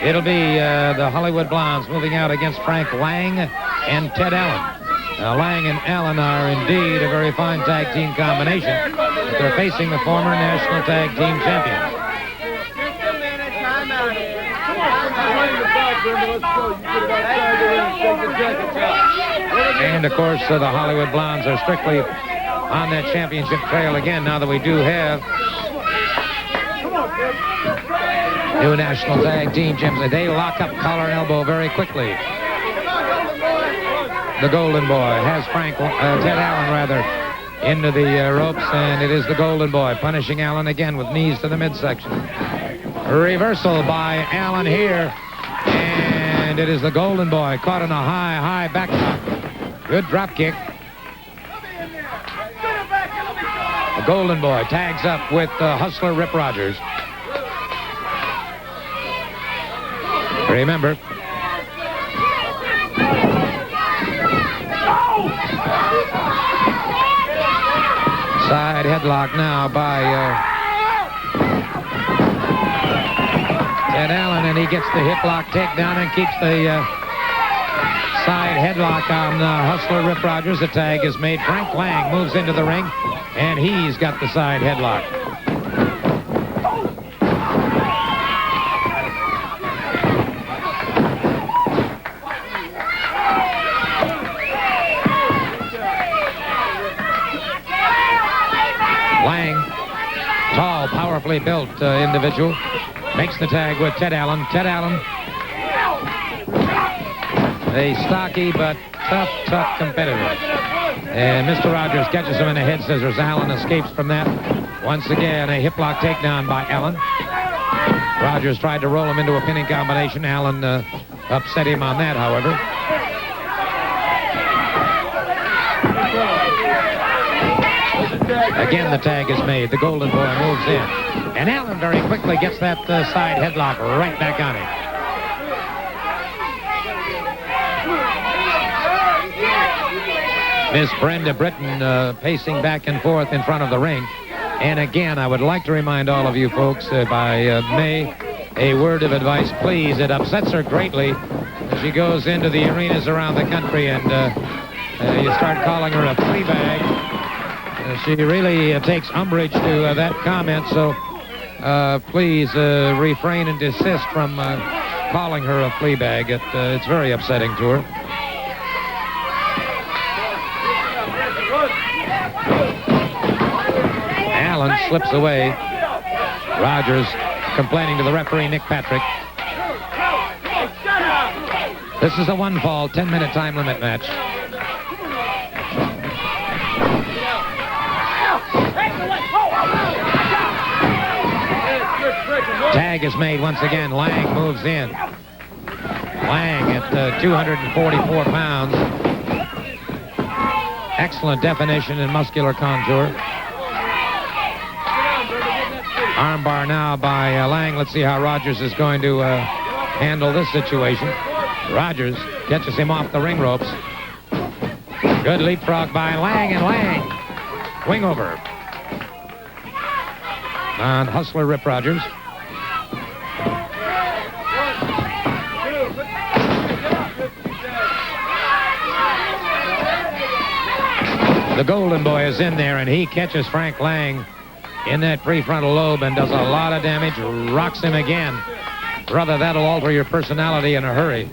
It'll be the Hollywood Blondes moving out against Frank Lang and Ted Allen. Lang and Allen are indeed a very fine tag team combination. But they're facing the former national tag team champions. And, of course, the Hollywood Blondes are strictly on that championship trail again now that we do have new national tag team champions. They lock up collar and elbow very quickly. The Golden Boy has Ted Allen, rather, into the ropes, and it is the Golden Boy punishing Allen again with knees to the midsection. Reversal by Allen here, and it is the Golden Boy caught in a high back drop. Good drop kick. The Golden Boy tags up with Hustler Rip Rogers. Remember, side headlock now by Ted Allen, and he gets the hip lock takedown and keeps the side headlock on Hustler Rip Rogers. The tag is made. Frank Lang moves into the ring, and he's got the side headlock. Lang, tall, powerfully built individual, makes the tag with Ted Allen. Ted Allen, a stocky but tough competitor. And Mr. Rogers catches him in the head scissors. Allen escapes from that. Once again, a hip lock takedown by Allen. Rogers tried to roll him into a pinning combination. Allen upset him on that, however. Again, the tag is made. The Golden Boy moves in. And Allen very quickly gets that side headlock right back on him. Miss Brenda Britton pacing back and forth in front of the ring. And again, I would like to remind all of you folks, if I may, a word of advice, please. It upsets her greatly as she goes into the arenas around the country and you start calling her a flea bag. She really takes umbrage to that comment, so please refrain and desist from calling her a flea bag. It's very upsetting to her. Allen slips away. Rogers complaining to the referee, Nick Patrick. This is a one-fall, 10-minute time limit match. Tag is made once again. Lang moves in. Lang at 244 pounds. Excellent definition and muscular contour. Armbar now by Lang. Let's see how Rogers is going to handle this situation. Rogers catches him off the ring ropes. Good leapfrog by Lang, and Lang wing over on Hustler Rip Rogers. The Golden Boy is in there, and he catches Frank Lang in that prefrontal lobe and does a lot of damage, rocks him again. Brother, that'll alter your personality in a hurry.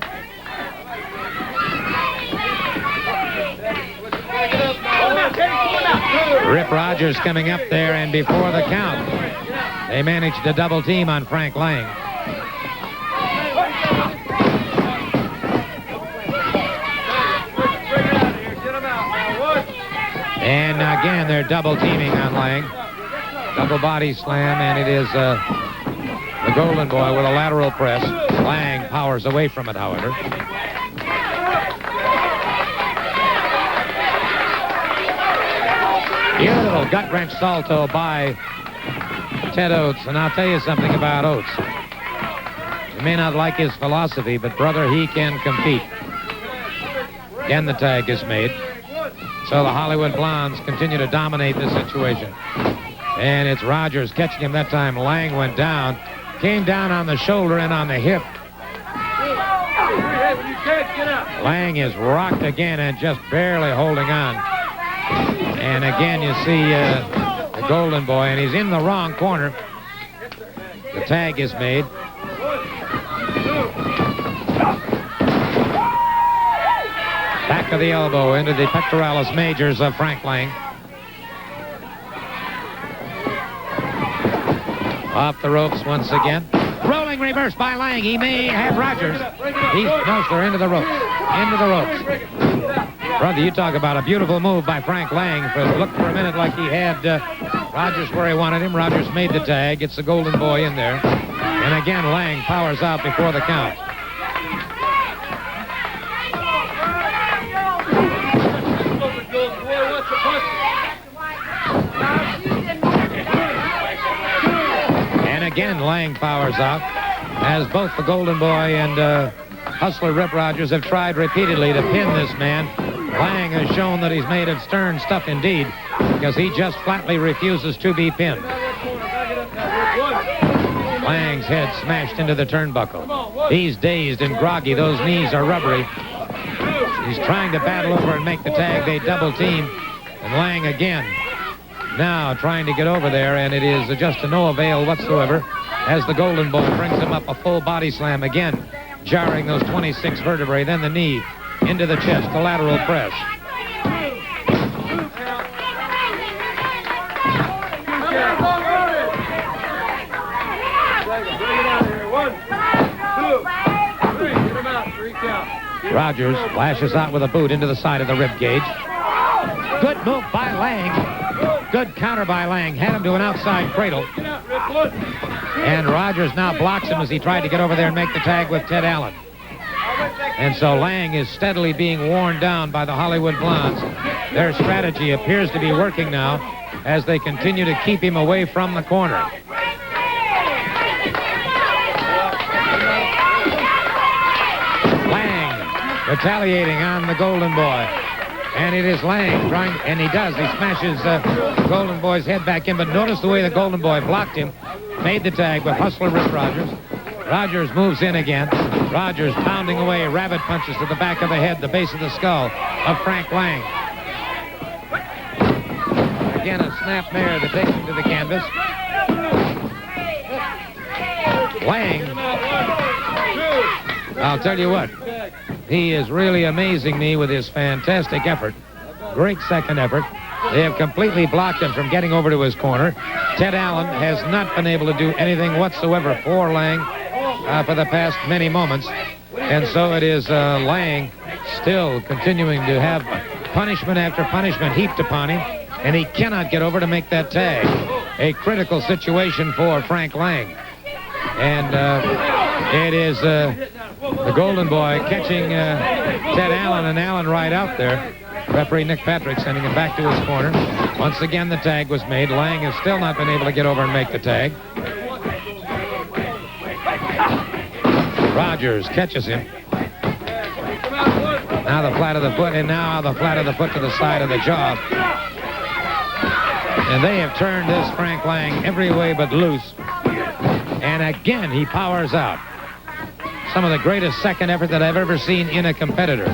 Rip Rogers coming up there, and before the count, they managed to double team on Frank Lang. And again, they're double teaming on Lang. Double body slam, and it is the Golden Boy with a lateral press. Lang powers away from it, however. Beautiful gut-wrench salto by Ted Oates. And I'll tell you something about Oates. You may not like his philosophy, but, brother, he can compete. Again, the tag is made. So the Hollywood Blondes continue to dominate this situation. And it's Rogers catching him that time. Lang went down, came down on the shoulder and on the hip, Lang is rocked again and just barely holding on. And again, you see the Golden Boy, and he's in the wrong corner. The tag is made. Back of the elbow into the pectoralis majors of Frank Lang. Off the ropes once again. Rolling reverse by Lang. He may have Rogers. No, sir, into the ropes. Into the ropes. Brother, you talk about a beautiful move by Frank Lang. Looked for a minute like he had Rogers where he wanted him. Rogers made the tag. Gets the Golden Boy in there. And again, Lang powers out before the count. And again, Lang powers out, as both the Golden Boy and Hustler Rip Rogers have tried repeatedly to pin this man. Lang has shown that he's made of stern stuff indeed, because he just flatly refuses to be pinned. Lang's head smashed into the turnbuckle. He's dazed and groggy. Those knees are rubbery. He's trying to battle over and make the tag. They double team. And Lang again now trying to get over there, and it is just to no avail whatsoever as the Golden Boy brings him up a full body slam again, jarring those 26 vertebrae, then the knee into the chest, the lateral press. Rogers lashes out with a boot into the side of the rib cage. Good move by Lang. Good counter by Lang. Had him to an outside cradle. And Rogers now blocks him as he tried to get over there and make the tag with Ted Allen. And so Lang is steadily being worn down by the Hollywood Blondes. Their strategy appears to be working now as they continue to keep him away from the corner. Lang retaliating on the Golden Boy. And it is Lang trying, and he does. He smashes Golden Boy's head back in, but notice the way the Golden Boy blocked him. Made the tag with Hustler Rip Rogers. Rogers moves in again. Rogers pounding away rabbit punches to the back of the head, the base of the skull of Frank Lang. Again, a snap mare that takes him to the canvas. Lang, I'll tell you what, he is really amazing me with his fantastic effort. Great second effort. They have completely blocked him from getting over to his corner. Ted Allen has not been able to do anything whatsoever for Lang for the past many moments. And so it is Lang still continuing to have punishment after punishment heaped upon him, and he cannot get over to make that tag. A critical situation for Frank Lang. And it is the Golden Boy catching Ted Allen, and Allen right out there. Referee Nick Patrick sending him back to his corner. Once again, the tag was made. Lang has still not been able to get over and make the tag. Rogers catches him. Now the flat of the foot, and now the flat of the foot to the side of the jaw. And they have turned this Frank Lang every way but loose. And again, he powers out. Some of the greatest second effort that I've ever seen in a competitor.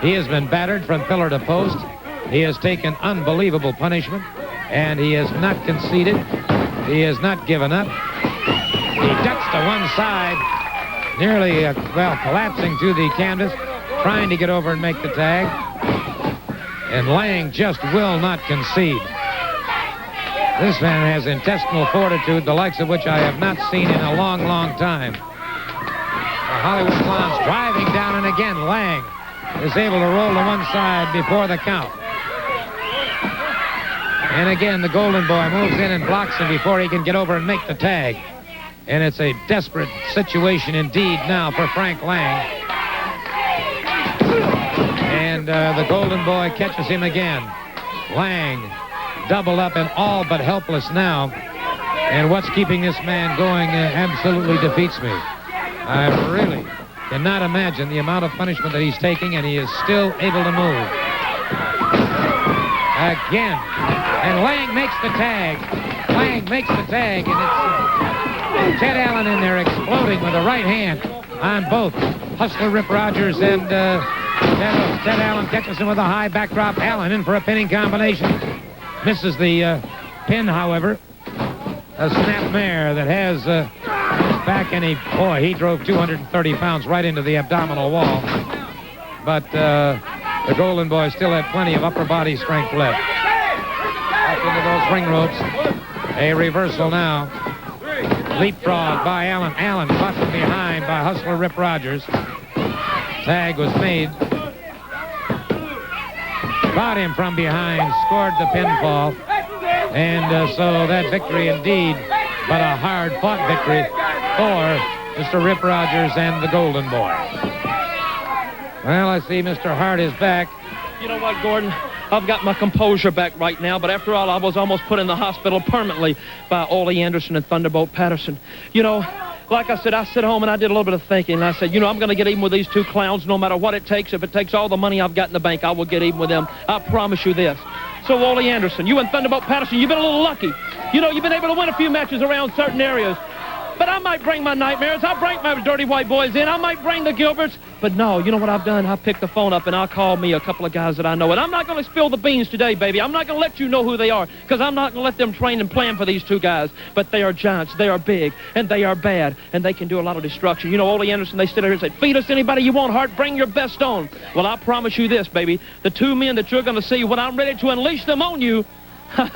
He has been battered from pillar to post. He has taken unbelievable punishment, and he has not conceded. He has not given up. He ducks to one side, nearly, collapsing to the canvas, trying to get over and make the tag. And Lang just will not concede. This man has intestinal fortitude, the likes of which I have not seen in a long, long time. The Hollywood Blondes driving down, and again, Lang is able to roll to one side before the count. And again, the Golden Boy moves in and blocks him before he can get over and make the tag. And it's a desperate situation indeed now for Frank Lang. And the Golden Boy catches him again. Lang doubled up and all but helpless now. And what's keeping this man going absolutely defeats me. I really cannot imagine the amount of punishment that he's taking, and he is still able to move. Again. And Lang makes the tag. Lang makes the tag, and it's Ted Allen in there exploding with a right hand on both Hustler Rip Rogers and Ted Allen catches him with a high backdrop. Allen in for a pinning combination. Misses the pin, however. A snap mare that has back, and he drove 230 pounds right into the abdominal wall. But the Golden Boy still had plenty of upper body strength left. Up into those ring ropes. A reversal now. Leapfrog by Allen. Allen caught from behind by Hustler Rip Rogers. Tag was made. Caught him from behind, scored the pinfall. And so that victory indeed, but a hard-fought victory for Mr. Rip Rogers and the Golden Boy. Well, I see Mr. Hart is back. You know what, Gordon? I've got my composure back right now, but after all, I was almost put in the hospital permanently by Ole Anderson and Thunderbolt Patterson. You know, like I said, I sit home and I did a little bit of thinking, and I said, you know, I'm going to get even with these two clowns no matter what it takes. If it takes all the money I've got in the bank, I will get even with them. I promise you this. So, Ole Anderson, you and Thunderbolt Patterson, you've been a little lucky. You know, you've been able to win a few matches around certain areas. But I might bring my nightmares. I'll bring my dirty white boys in. I might bring the Gilberts. But no, you know what I've done? I've picked the phone up and I'll call me a couple of guys that I know. And I'm not going to spill the beans today, baby. I'm not going to let you know who they are, because I'm not going to let them train and plan for these two guys. But they are giants. They are big. And they are bad. And they can do a lot of destruction. You know, Ole Anderson, they stood here and said, feed us anybody you want, Hart. Bring your best on. Well, I promise you this, baby. The two men that you're going to see when I'm ready to unleash them on you, like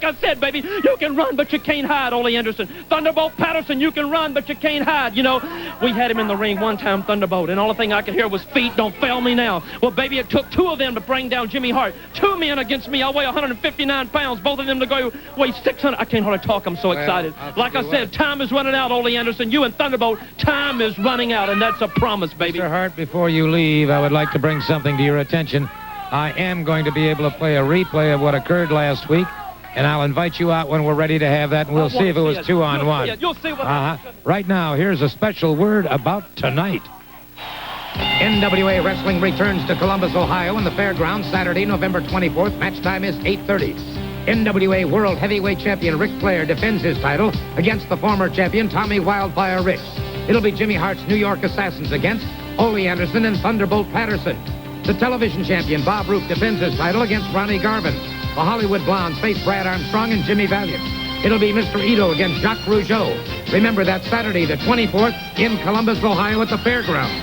I said, baby, you can run, but you can't hide, Ole Anderson. Thunderbolt Patterson, you can run, but you can't hide. You know, we had him in the ring one time, Thunderbolt, and all the thing I could hear was feet, don't fail me now. Well, baby, it took two of them to bring down Jimmy Hart. Two men against me. I weigh 159 pounds. Both of them to go weigh 600. I can't hardly talk. I'm so excited. Like I said, time is running out, Ole Anderson. You and Thunderbolt, time is running out, and that's a promise, baby. Mr. Hart, before you leave, I would like to bring something to your attention. I am going to be able to play a replay of what occurred last week, and I'll invite you out when we're ready to have that, and we'll see if it was 2-on-1. You'll see what Right now, here's a special word about tonight. NWA Wrestling returns to Columbus, Ohio in the fairgrounds Saturday, November 24th. Match time is 8:30. NWA World Heavyweight Champion Ric Flair defends his title against the former champion Tommy Wildfire Ricks. It'll be Jimmy Hart's New York Assassins against Ole Anderson and Thunderbolt Patterson. The television champion Bob Roop defends his title against Ronnie Garvin. The Hollywood Blondes face Brad Armstrong and Jimmy Valiant. It'll be Mr. Ito against Jacques Rougeau. Remember, that Saturday, the 24th, in Columbus, Ohio at the fairgrounds.